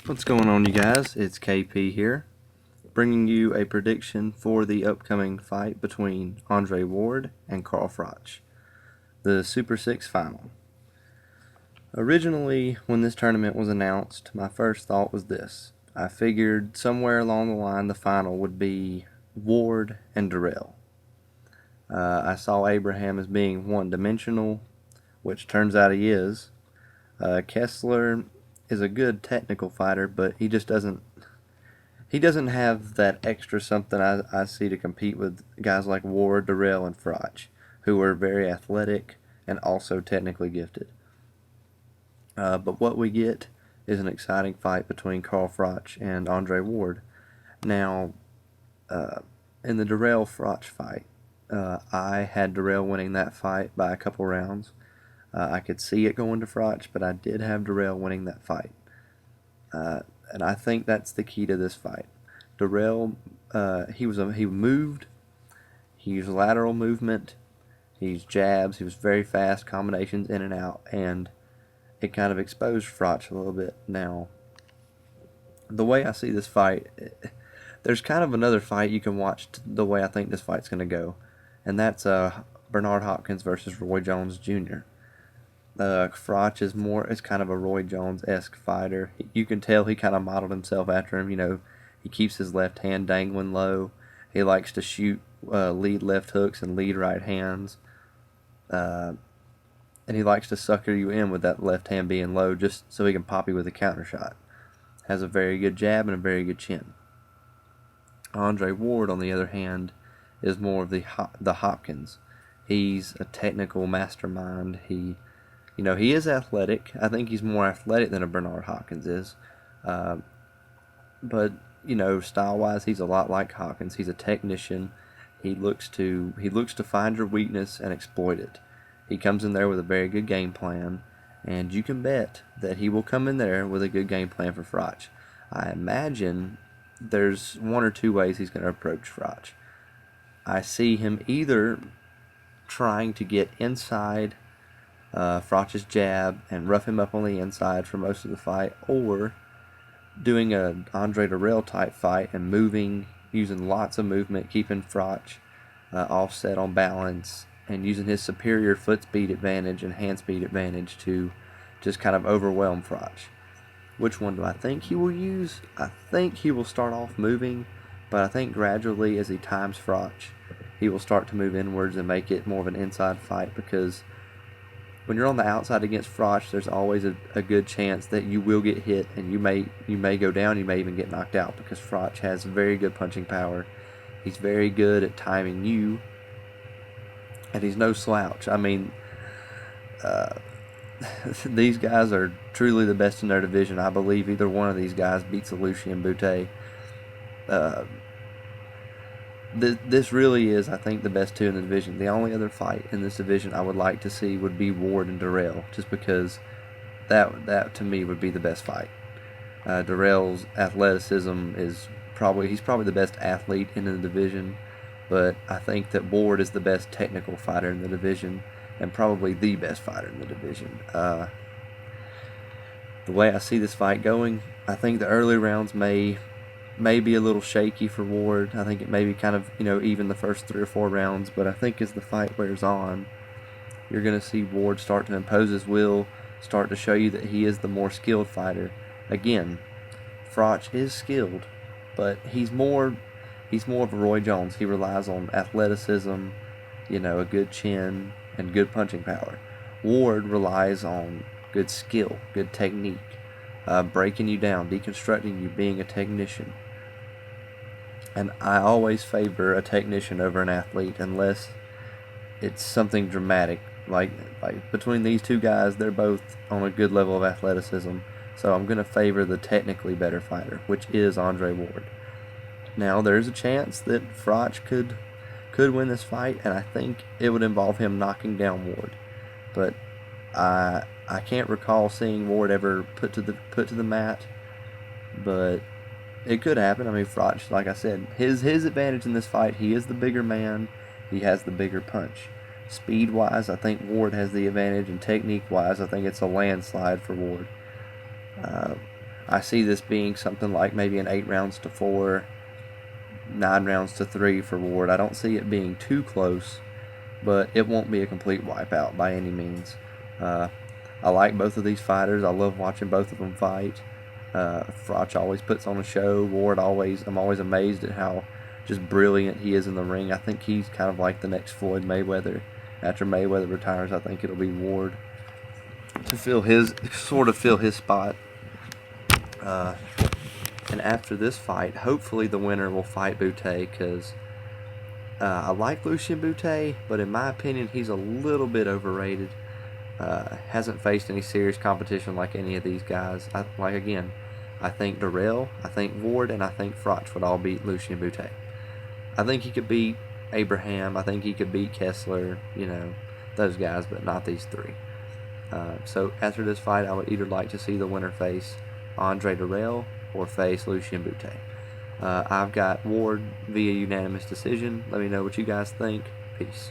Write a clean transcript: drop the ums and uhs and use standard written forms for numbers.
What's going on, you guys? It's KP here, bringing you a prediction for the upcoming fight between Andre Ward and Carl Froch, the Super 6 final. Originally, when this tournament was announced, my first thought was this. I figured somewhere along the line the final would be Ward and Durrell. I saw Abraham as being one-dimensional, which turns out he is. Kessler is a good technical fighter, but he doesn't have that extra something I see to compete with guys like Ward, Durrell, and Froch, who are very athletic and also technically gifted. But what we get is an exciting fight between Carl Froch and Andre Ward. Now, in the Durrell-Froch fight, I had Durrell winning that fight by a couple rounds. I could see it going to Froch, but I did have Durrell winning that fight. And I think that's the key to this fight. Durrell, he moved, he used lateral movement, he used jabs, he was very fast, combinations in and out, and it kind of exposed Froch a little bit. Now, the way I see this fight, there's kind of another fight you can watch the way I think this fight's going to go, and that's Bernard Hopkins versus Roy Jones Jr. Froch is kind of a Roy Jones-esque fighter. You can tell he kind of modeled himself after him. You know, he keeps his left hand dangling low. He likes to shoot lead left hooks and lead right hands. And he likes to sucker you in with that left hand being low just so he can pop you with a counter shot. Has a very good jab and a very good chin. Andre Ward, on the other hand, is more of the Hopkins. He's a technical mastermind. He is athletic. I think he's more athletic than a Bernard Hopkins is. But, style-wise, he's a lot like Hopkins. He's a technician. He looks to find your weakness and exploit it. He comes in there with a very good game plan, and you can bet that he will come in there with a good game plan for Froch. I imagine there's one or two ways he's going to approach Froch. I see him either trying to get inside Froch's jab and rough him up on the inside for most of the fight, or doing a Andre Durrell type fight and using lots of movement, keeping Froch offset on balance, and using his superior foot speed advantage and hand speed advantage to just kind of overwhelm Froch. Which one do I think he will use? I think he will start off moving, but I think gradually as he times Froch, he will start to move inwards and make it more of an inside fight, because when you're on the outside against Froch, there's always a good chance that you will get hit and you may go down, you may even get knocked out, because Froch has very good punching power. He's very good at timing you, and he's no slouch. I mean, these guys are truly the best in their division. I believe either one of these guys beats Lucian Boutte. This really is, I think, the best two in the division. The only other fight in this division I would like to see would be Ward and Durrell, just because that to me would be the best fight. Durrell's athleticism he's probably the best athlete in the division, but I think that Ward is the best technical fighter in the division and probably the best fighter in the division. The way I see this fight going, I think the early rounds may be a little shaky for Ward. I think it may be kind of, even the first 3 or 4 rounds, but I think as the fight wears on, you're going to see Ward start to impose his will, start to show you that he is the more skilled fighter. Again, Froch is skilled, but he's more of a Roy Jones. He relies on athleticism, a good chin, and good punching power. Ward relies on good skill, good technique, breaking you down, deconstructing you, being a technician. And I always favor a technician over an athlete unless it's something dramatic. Like between these two guys, they're both on a good level of athleticism. So I'm going to favor the technically better fighter, which is Andre Ward. Now, there's a chance that Froch could win this fight, and I think it would involve him knocking down Ward. But I can't recall seeing Ward ever put to the mat, but it could happen. I mean, Froch, like I said, his advantage in this fight, he is the bigger man. He has the bigger punch. Speed-wise, I think Ward has the advantage, and technique-wise, I think it's a landslide for Ward. I see this being something like maybe an 8 rounds to 4, 9 rounds to 3 for Ward. I don't see it being too close, but it won't be a complete wipeout by any means. I like both of these fighters. I love watching both of them fight. Froch always puts on a show. Ward I'm always amazed at how just brilliant he is in the ring. I think he's kind of like the next Floyd Mayweather. After Mayweather retires, I think it'll be Ward to fill his spot. And after this fight, hopefully the winner will fight Boutte, because I like Lucien Boutte, but in my opinion, he's a little bit overrated. Hasn't faced any serious competition like any of these guys. I think Durrell, I think Ward, and I think Froch would all beat Lucien Boutte. I think he could beat Abraham. I think he could beat Kessler, those guys, but not these three. So after this fight, I would either like to see the winner face Andre Durrell or face Lucien Boutte. I've got Ward via unanimous decision. Let me know what you guys think. Peace.